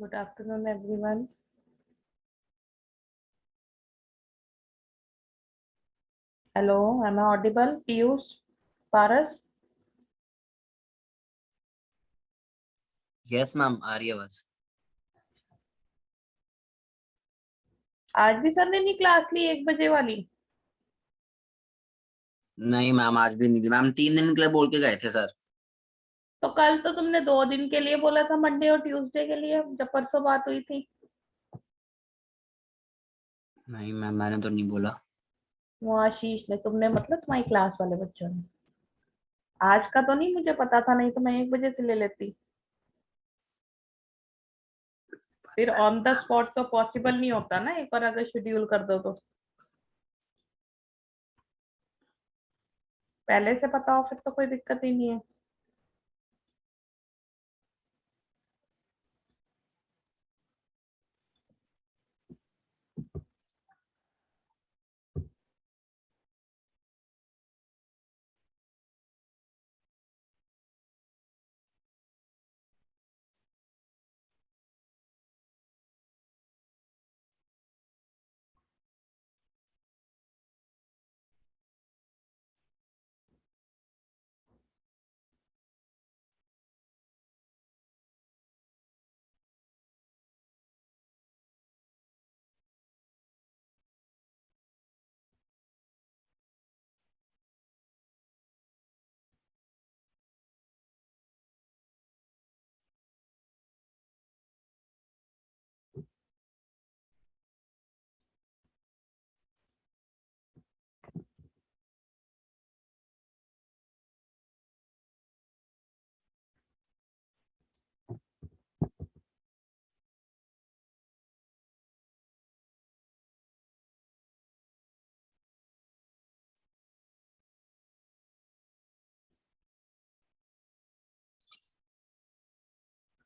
Good afternoon, everyone. Hello, am I audible? Piyush, Paras? Yes ma'am आ रही है आवाज। आज भी सर ने नहीं क्लास ली 1 बजे वाली? नहीं मैम आज भी नहीं दी मैम, 3 दिन के लिए बोल के गए थे सर। तो कल तो तुमने 2 दिन के लिए बोला था, मंडे और ट्यूसडे के लिए, जब परसों बात हुई थी। नहीं मैम मैंने तो नहीं बोला। वो आशीष ने, तुमने मतलब तुम्हारी क्लास वाले बच्चों ने। आज का तो नहीं मुझे पता था, नहीं तो मैं 1 बजे से ले लेती। फिर ऑन द स्पॉट तो पॉसिबल नहीं होता ना, एक बार अगर शेड्यूल कर दो तो। पहले से पता हो फिर तो कोई दिक्कत ही नहीं है।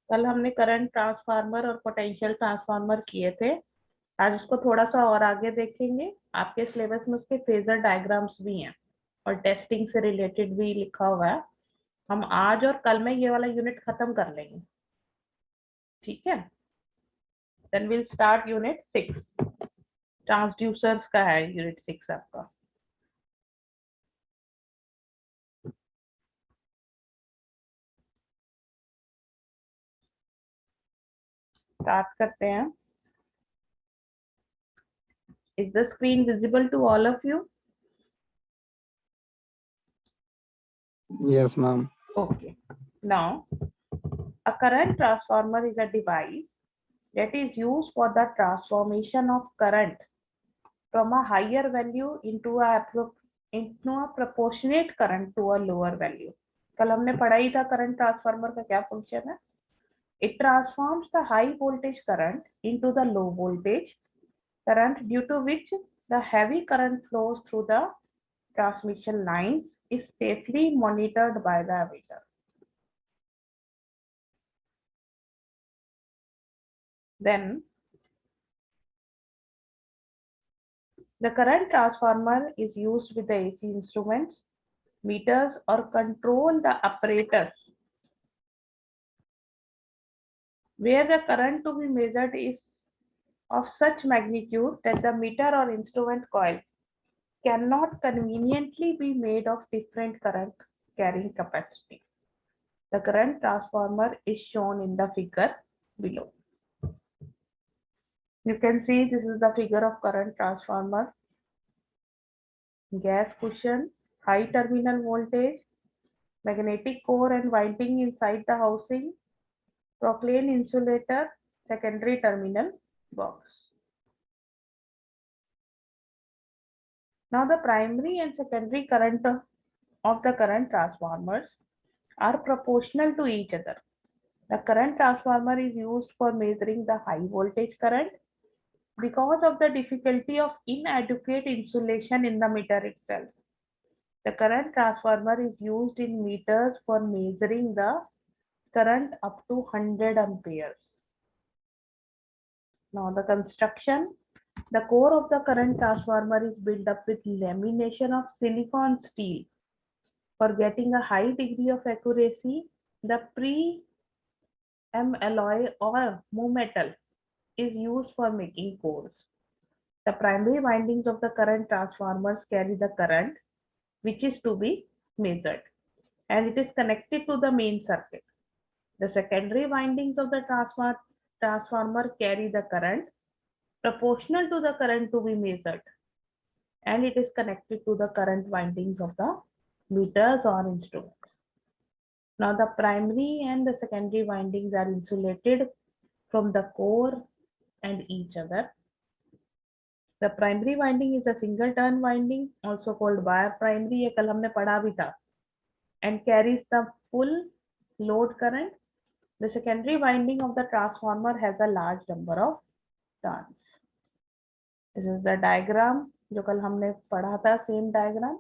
कल हमने करंट ट्रांसफार्मर और पोटेंशियल ट्रांसफार्मर किए थे। आज उसको थोड़ा सा और आगे देखेंगे। आपके सिलेबस में उसके फेजर डायग्राम्स भी हैं और टेस्टिंग से रिलेटेड भी लिखा हुआ है। हम आज और कल में ये वाला यूनिट खत्म कर लेंगे, ठीक है? Then will start unit 6। Transducers का है यूनिट 6 आपका। स्टार्ट करते हैं। Is the screen visible to all of you? Yes, ma'am. Okay. Now, a current transformer is a device that is used for the transformation of current from a higher value into a proportionate current to a lower value. कल हमने पढ़ा ही था current transformer का क्या function है। It transforms the high voltage current into the low voltage current, due to which the heavy current flows through the transmission lines is safely monitored by the emitter. Then the current transformer is used with the AC instruments, meters, or control the apparatus where the current to be measured is of such magnitude that the meter or instrument coil cannot conveniently be made of different current carrying capacity. The current transformer is shown in the figure below. You can see this is the figure of current transformer. Gas cushion, high terminal voltage, magnetic core and winding inside the housing, propylene insulator, secondary terminal box. Now the primary and secondary current of the current transformers are proportional to each other. The current transformer is used for measuring the high voltage current because of the difficulty of inadequate insulation in the meter itself. The current transformer is used in meters for measuring the current up to 100 amperes. Now the construction. The core of the current transformer is built up with lamination of silicon steel. For getting a high degree of accuracy, the M alloy or mu metal is used for making cores. The primary windings of the current transformers carry the current which is to be measured, and it is connected to the main circuit. The secondary windings of the transformer carry the current proportional to the current to be measured, and it is connected to the current windings of the meters or instruments. Now the primary and the secondary windings are insulated from the core and each other. The primary winding is a single turn winding, also called wire primary, ये कल हमने पढ़ा भी था, and carries the full load current. The secondary winding of the transformer has a large number of turns. This is the diagram जो कल हमने पढ़ा था, same diagram.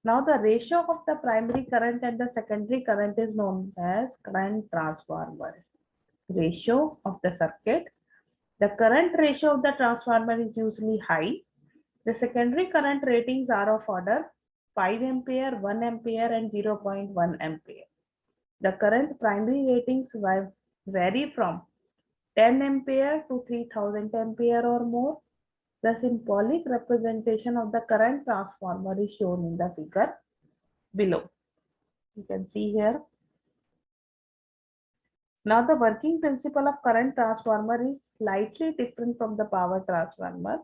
Now the ratio of the primary current and the secondary current is known as current transformer. Ratio of the circuit. The current ratio of the transformer is usually high. The secondary current ratings are of order 5 ampere, 1 ampere and 0.1 ampere. The current primary ratings vary from 10 ampere to 3000 ampere or more. The symbolic representation of the current transformer is shown in the figure below. You can see here. Now the working principle of current transformer is slightly different from the power transformer.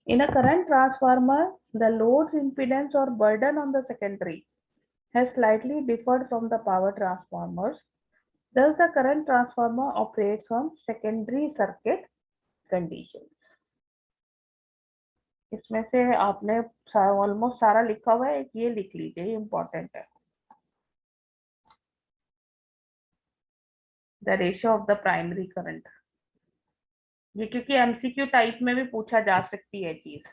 In a current transformer, the load's impedance or burden on the secondary has slightly differed from the power transformers. Thus, the current transformer operates on secondary circuit conditions. इसमें से आपने almost सारा लिखा हुआ है, ये लिख लीजिए, इम्पोर्टेंट है. The ratio of the primary current. ये क्योंकि एमसीक्यू टाइप में भी पूछा जा सकती है चीज.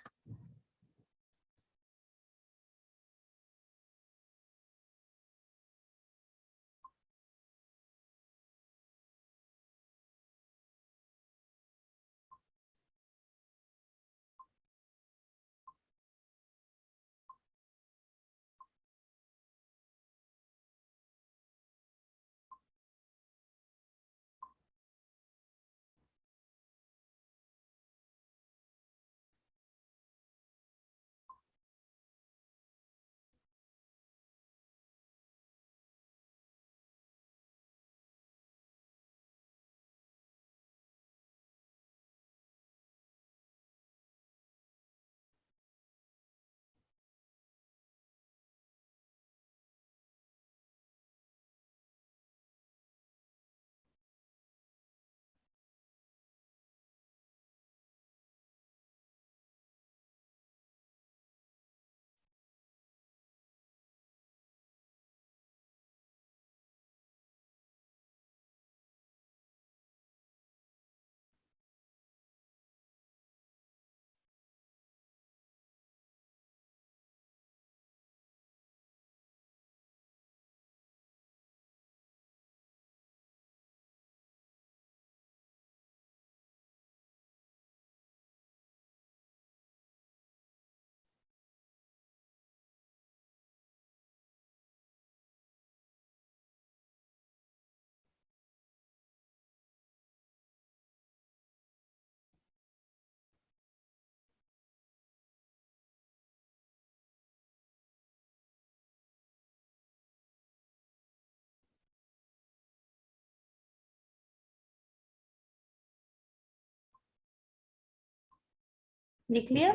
लिख लिया?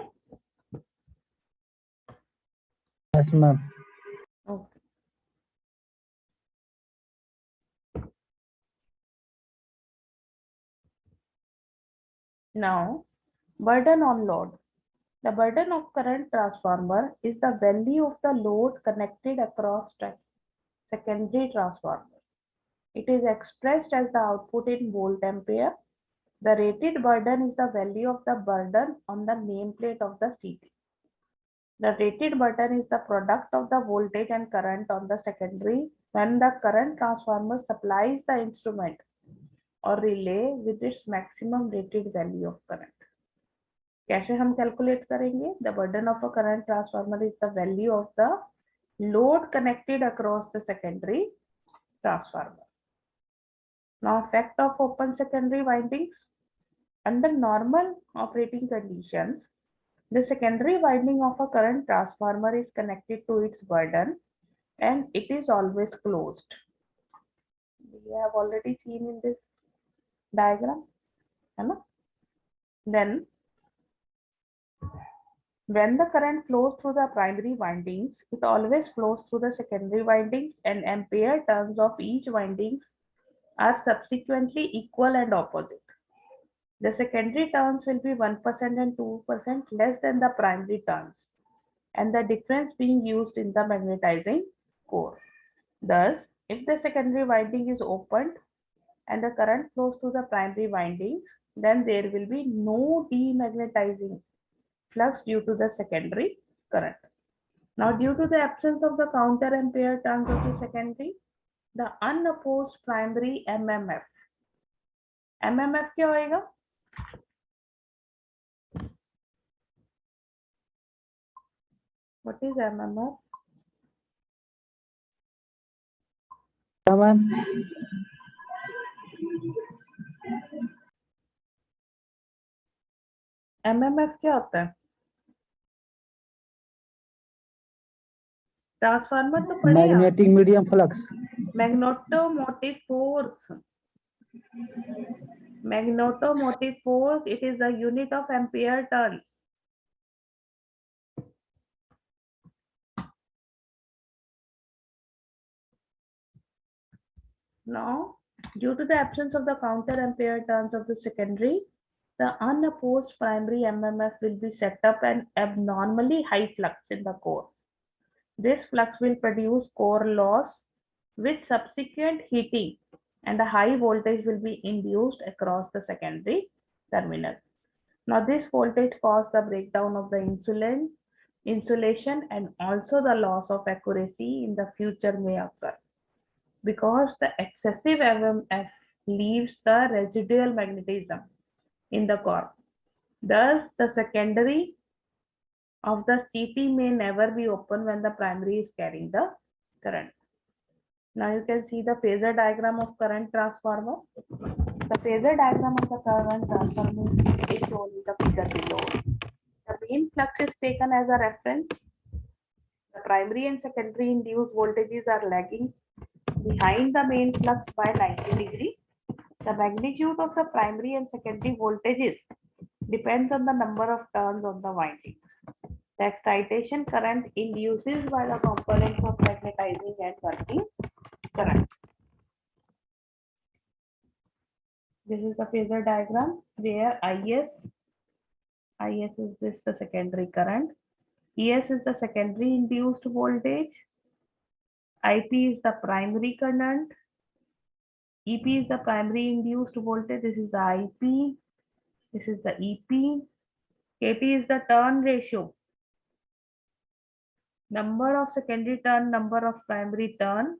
Yes, ma'am. Okay. Now, burden on load. The burden of current transformer is the value of the load connected across secondary transformer. It is expressed as the output in volt ampere. The rated burden is the value of the burden on the nameplate of the CT. The rated burden is the product of the voltage and current on the secondary when the current transformer supplies the instrument or relay with its maximum rated value of current. कैसे हम calculate करेंगे? The burden of a current transformer is the value of the load connected across the secondary transformer. Now, effect of open secondary windings. Under normal operating conditions, the secondary winding of a current transformer is connected to its burden and it is always closed. We have already seen in this diagram. Then, when the current flows through the primary windings, it always flows through the secondary windings, and ampere turns of each windings are subsequently equal and opposite. The secondary turns will be 1% and 2% less than the primary turns, and the difference being used in the magnetizing core. Thus, if the secondary winding is opened and the current flows through the primary windings, then there will be no demagnetizing flux due to the secondary current. Now, due to the absence of the counter ampere turns of the secondary, the unopposed primary MMF. MMF क्या होएगा? What is MMF? Ma'am MMF क्या होता है? Transformer तो पढ़े आप? Magnetic medium flux Magnetomotive force. Magnetomotive force, it is the unit of ampere turn. Now, due to the absence of the counter ampere turns of the secondary, the unopposed primary MMF will be set up an abnormally high flux in the core. This flux will produce core loss with subsequent heating, and a high voltage will be induced across the secondary terminal. Now, this voltage causes the breakdown of the insulation and also the loss of accuracy in the future may occur because the excessive MMF leaves the residual magnetism in the core. Thus, the secondary of the CT may never be open when the primary is carrying the current. Now you can see the phasor diagram of current transformer. The phasor diagram of the current transformer is shown in the figure below. The main flux is taken as a reference. The primary and secondary induced voltages are lagging behind the main flux by 90 degrees. The magnitude of the primary and secondary voltages depends on the number of turns on the winding. The excitation current induces by the components of magnetizing and working current. This is the phasor diagram where IS is this the secondary current, ES is the secondary induced voltage, IP is the primary current, EP is the primary induced voltage, this is the IP, this is the EP, KT is the turn ratio, number of secondary turn, number of primary turn,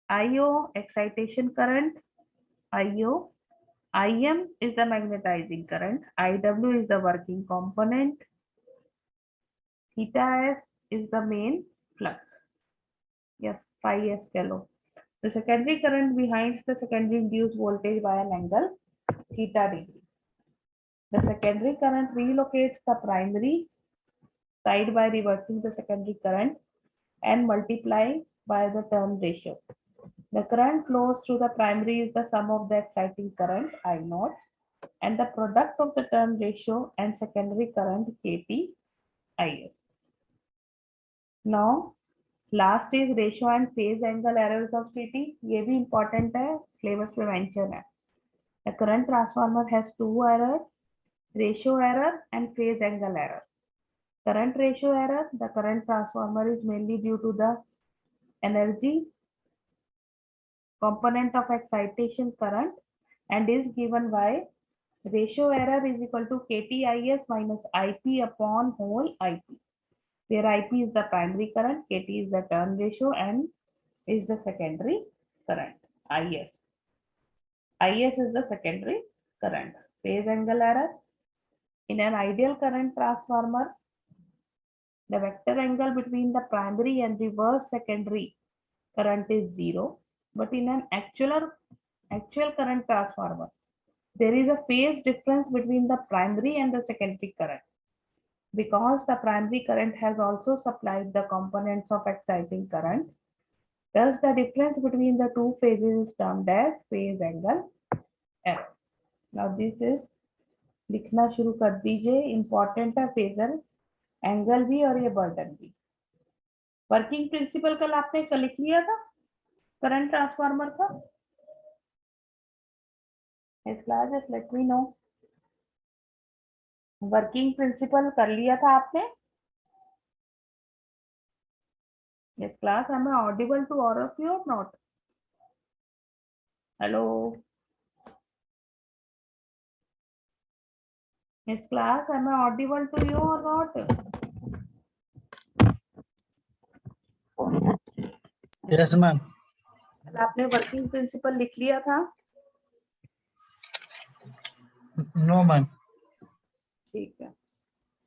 IO excitation current, IO, IM is the magnetizing current, IW is the working component, theta S is the main flux. Yes, phi S kilo. The secondary current behind the secondary induced voltage by an angle theta degree. The secondary current relocates the primary side by reversing the secondary current and multiplying by the turn ratio. The current flows through the primary is the sum of the exciting current I naught and the product of the turn ratio and secondary current KT IS. Now, last is ratio and phase angle errors of CT. ये भी important है, syllabus में mention है. The current transformer has two errors, ratio error and phase angle error. Current ratio error, the current transformer is mainly due to the energy component of excitation current and is given by ratio error is equal to KTIS minus IP upon whole IP, where IP is the primary current, KT is the turn ratio and is the secondary current, IS. IS is the secondary current. Phase angle error. In an ideal current transformer, the vector angle between the primary and reverse secondary current is 0. But in an actual actual current transformer, there is a phase difference between the primary and the secondary current. Because the primary current has also supplied the components of exciting current, thus the difference between the two phases is termed as phase angle error. Now this is लिखना शुरू कर दीजिए, important है phasor angle भी और ये burden भी. Working principle कल आपने कल लिख लिया था करंट ट्रांसफार्मर का. इस class just let me know. Working principle कर लिया था आपने. इस class am I audible to all of you or not? Hello. Miss class, am I audible to you or not? Yes, ma'am. कल आपने working principle लिख लिया था. No, ma'am. ठीक है,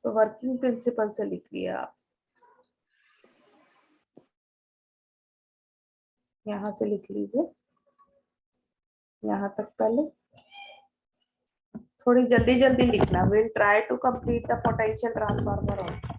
तो वर्किंग प्रिंसिपल से लिख लिया आप. यहाँ से लिख लीजिए, यहाँ तक पहले. थोड़ी जल्दी जल्दी लिखना. Will try to complete the potential transformer also.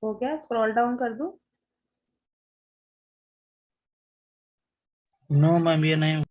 हो गया? स्क्रॉल डाउन कर दूं? No, ma'am. ये नहीं.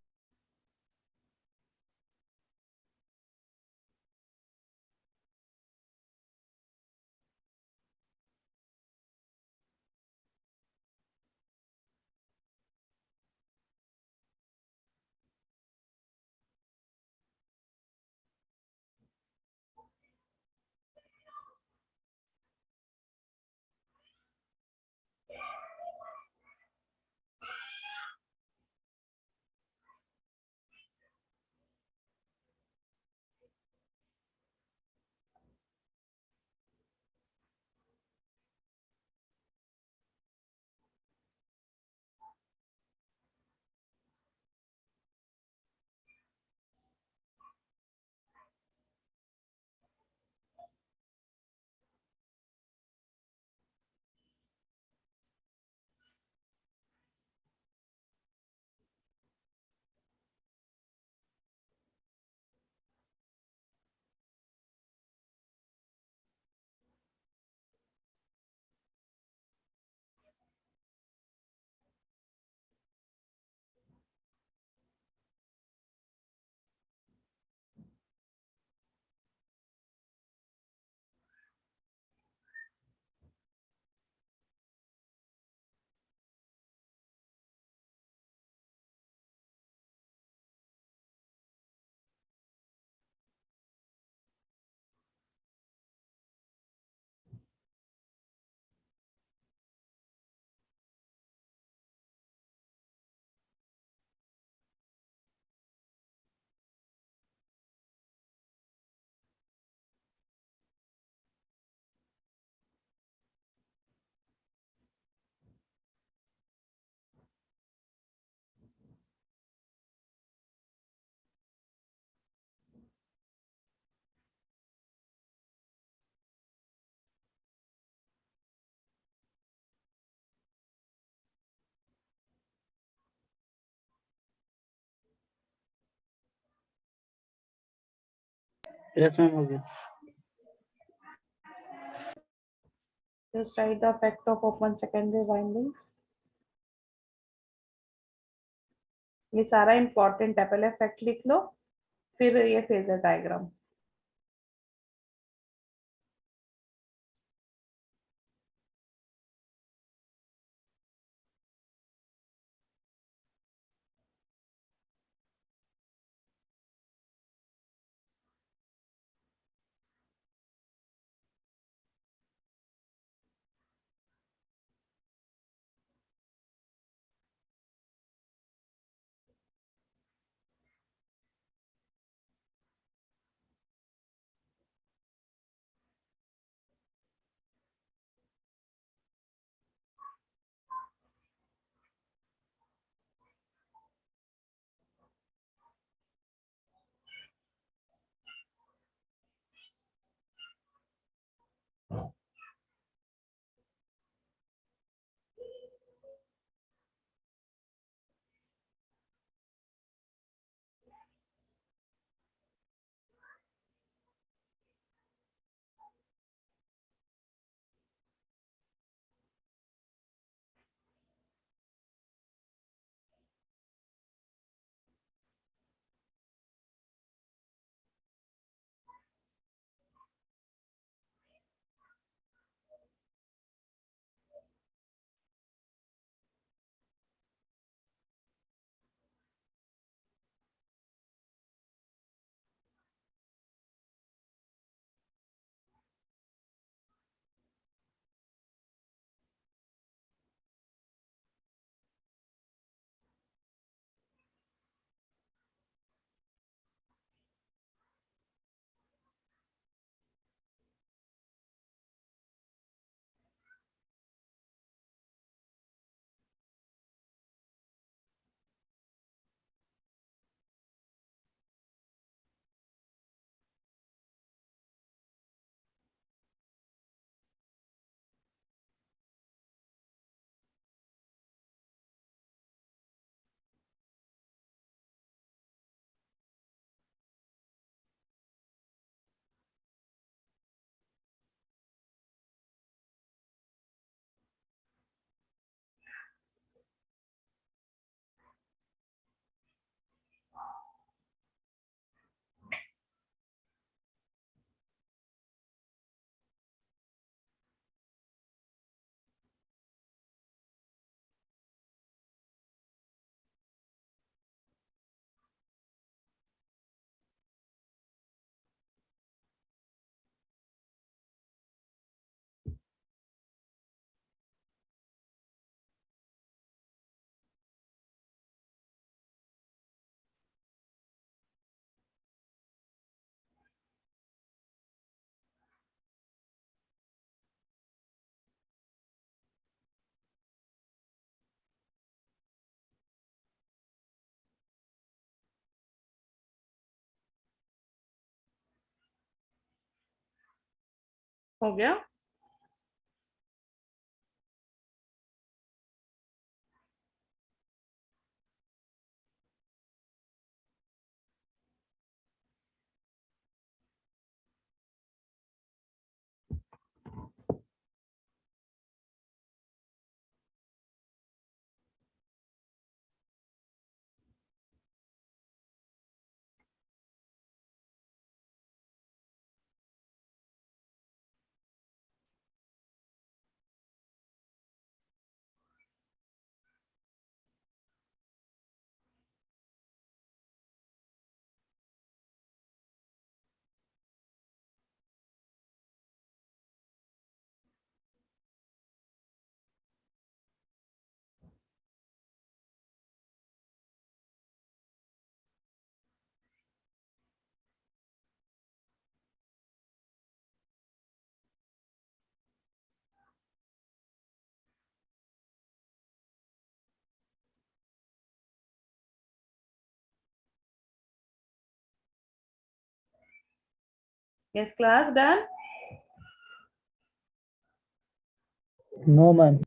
Yes, ma'am. हो गया. Just write the effect of open secondary windings. ये सारा इंपॉर्टेंट है, पहले फैक्ट लिख लो फिर ये फेजर डायग्राम. हो गया. Yes, class done. No, ma'am.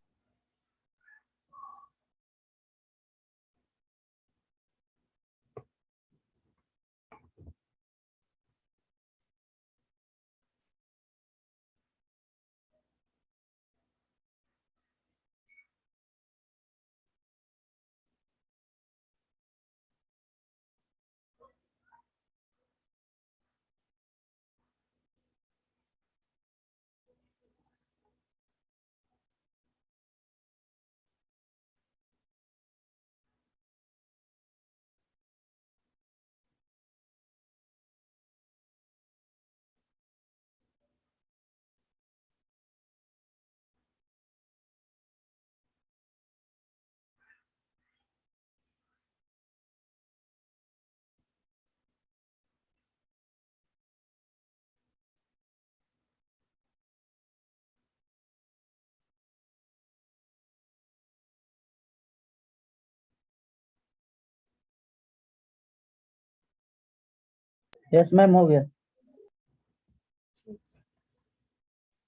Yes, ma'am, हो गया.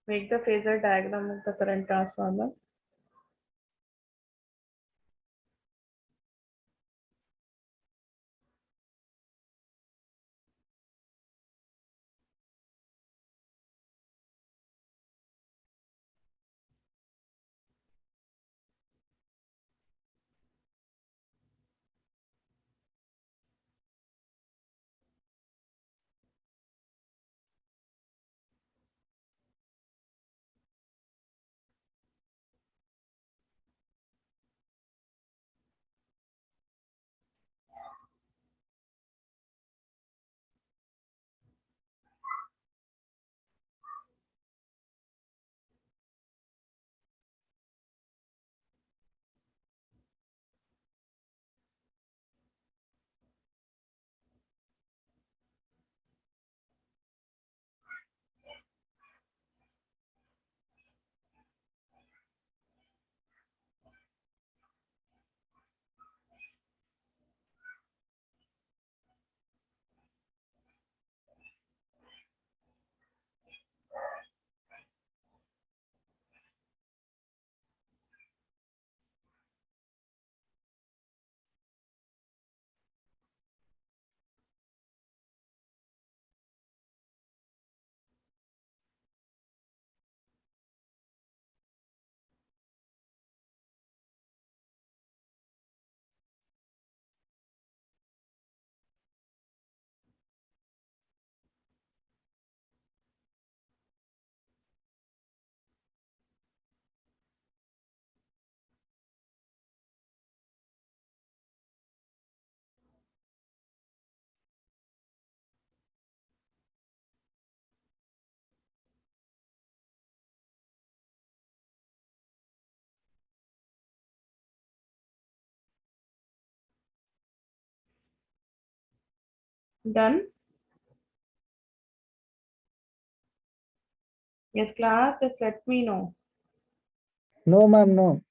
Make the phasor diagram of the current transformer. Done? Yes, class, just let me know. No, ma'am, no.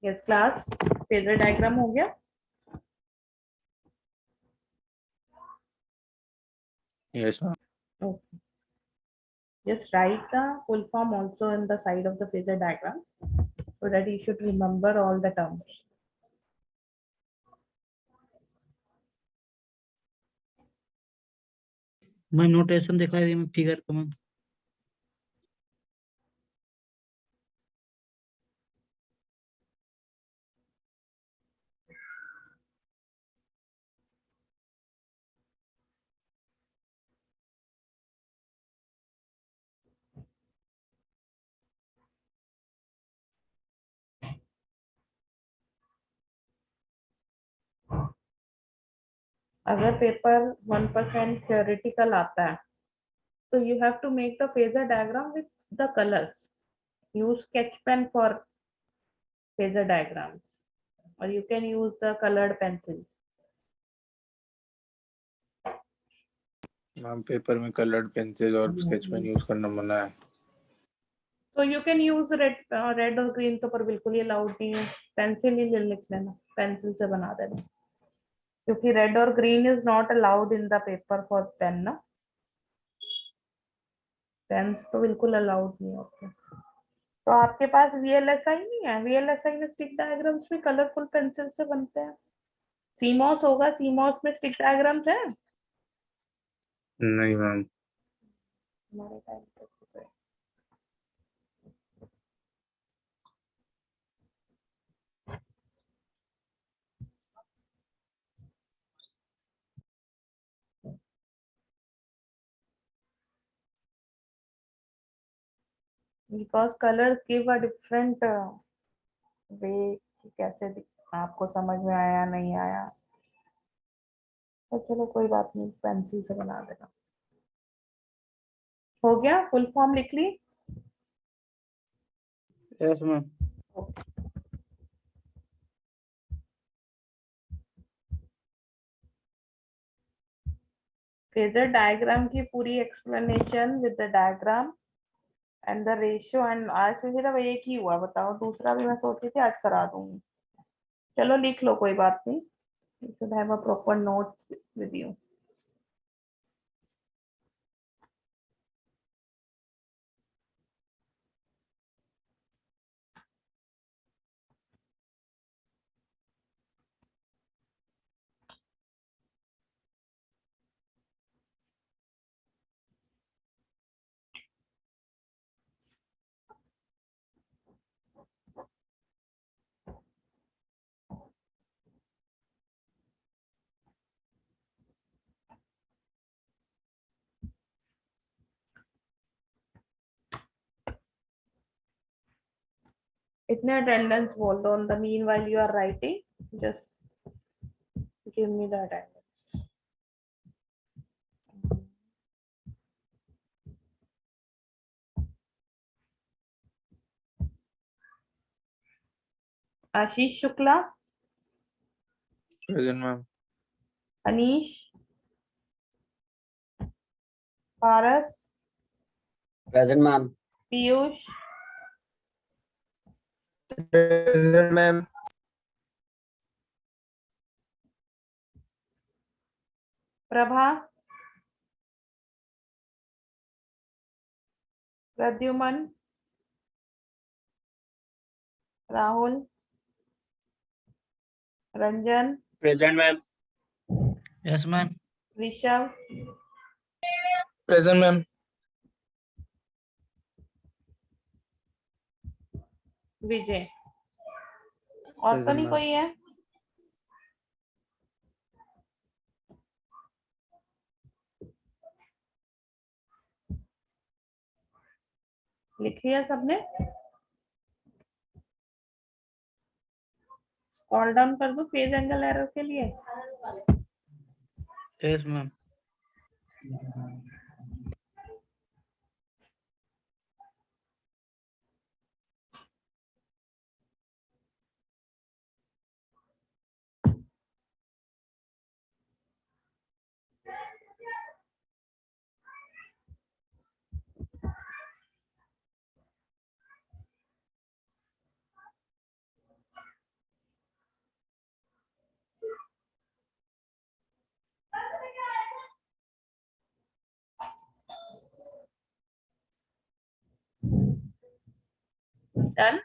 Yes, class, phasor diagram हो गया? Yes, ma'am. Okay. Just write the full form also in the side of the phasor diagram so that you should remember all the terms. मैं notation दिखाई दी मैं figure को ma'am. अगर paper 1% theoretical आता है so you have to make the phasor diagram with the colors. Use sketch pen for phasor diagrams or you can use the colored pencil. Ma'am paper में coloured pencil और sketch pen use करना मना है. So you can use red और green तो पर बिल्कुल ही allowed नहीं है. पेंसिल ही लिख लेना, पेंसिल से बना देना क्योंकि रेड और green is not allowed in the paper for pen ना. पेन्स तो बिल्कुल अलाउड नहीं होते. तो आपके पास VLSI नहीं है? VLSI में स्टिक डायग्राम्स भी कलरफुल पेंसिल से बनते हैं. सीमॉस होगा, सीमॉस में स्टिक डायग्राम्स है. नहीं मैम. हमारे टाइम पे because colors give a different way कि कैसे आपको समझ में आया नहीं आया, तो चलो कोई बात नहीं, पेंसिल से बना देना। हो गया, फुल फॉर्म लिख ली? Yes ma'am. फेजर डायग्राम की पूरी explanation with the diagram and the ratio, and आज से सिर्फ एक ही हुआ, बताओ दूसरा भी मैं सोची थी आज करा दूंगी। चलो लिख लो, कोई बात नहीं, you should have a proper note with you. इतने अटेंडेंस बोल दो, on the meanwhile you are writing, just give me the attendance. Ashish Shukla, Present, ma'am. Anish, Paras, present ma'am. Piyush, Present, ma'am. Prabha, Pradyuman, Rahul, Ranjan, Present, ma'am. Yes ma'am. Rishabh, Present, ma'am. विजय। और तो Present, नहीं ma'am. कोई है? लिख लिया सबने? कॉल डाउन कर दो फेज एंगल एरर के लिए। Yes ma'am. डन।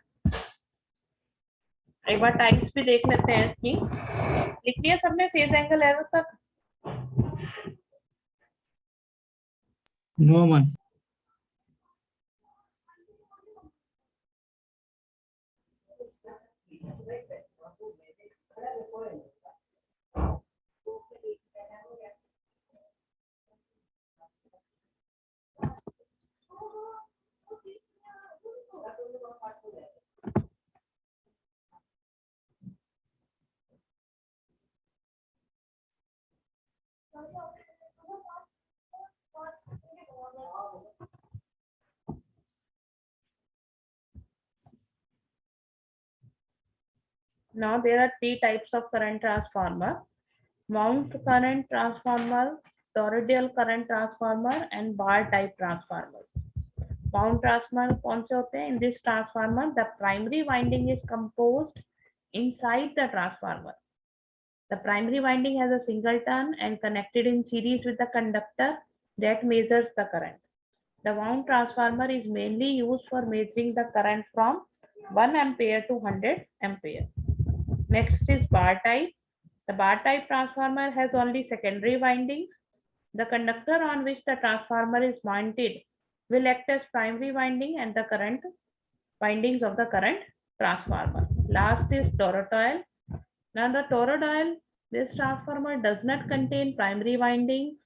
एक बार टाइप्स भी देख लेते हैं इसकी। लिख लिया सबने फेज एंगल एरर तक? No ma'am. Now there are three types of current transformer: mount current transformer, toroidal current transformer, and bar type transformer. Mount transformer कौन से होते हैं? In this transformer, the primary winding is composed inside the transformer. The primary winding has a single turn and connected in series with the conductor that measures the current. The wound transformer is mainly used for measuring the current from 1 ampere to 100 ampere. Next is bar type. The bar type transformer has only secondary windings. The conductor on which the transformer is mounted will act as primary winding and the current windings of the current transformer. Last is toroidal. Now the toroidal, this transformer does not contain primary windings.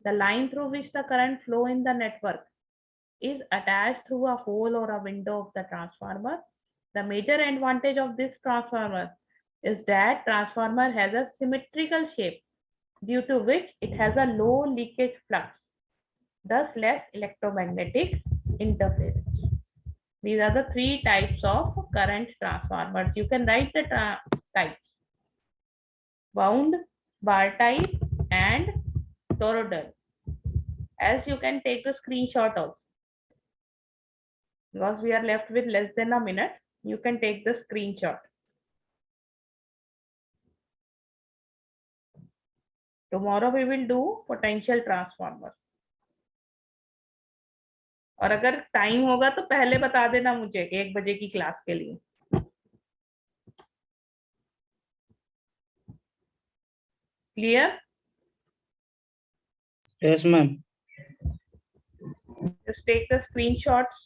The line through which the current flow in the network is attached through a hole or a window of the transformer. The major advantage of this transformer is that transformer has a symmetrical shape, due to which it has a low leakage flux, thus less electromagnetic interference. These are the three types of current transformers. You can write the types: wound, bar type, and toroidal. As you can take the screenshot also. Because we are left with less than a minute, you can take the screenshot. Tomorrow we will do potential transformer. और अगर time होगा तो पहले बता देना मुझे 1 बजे की क्लास के लिए. Clear? Yes, ma'am. Just take the screenshots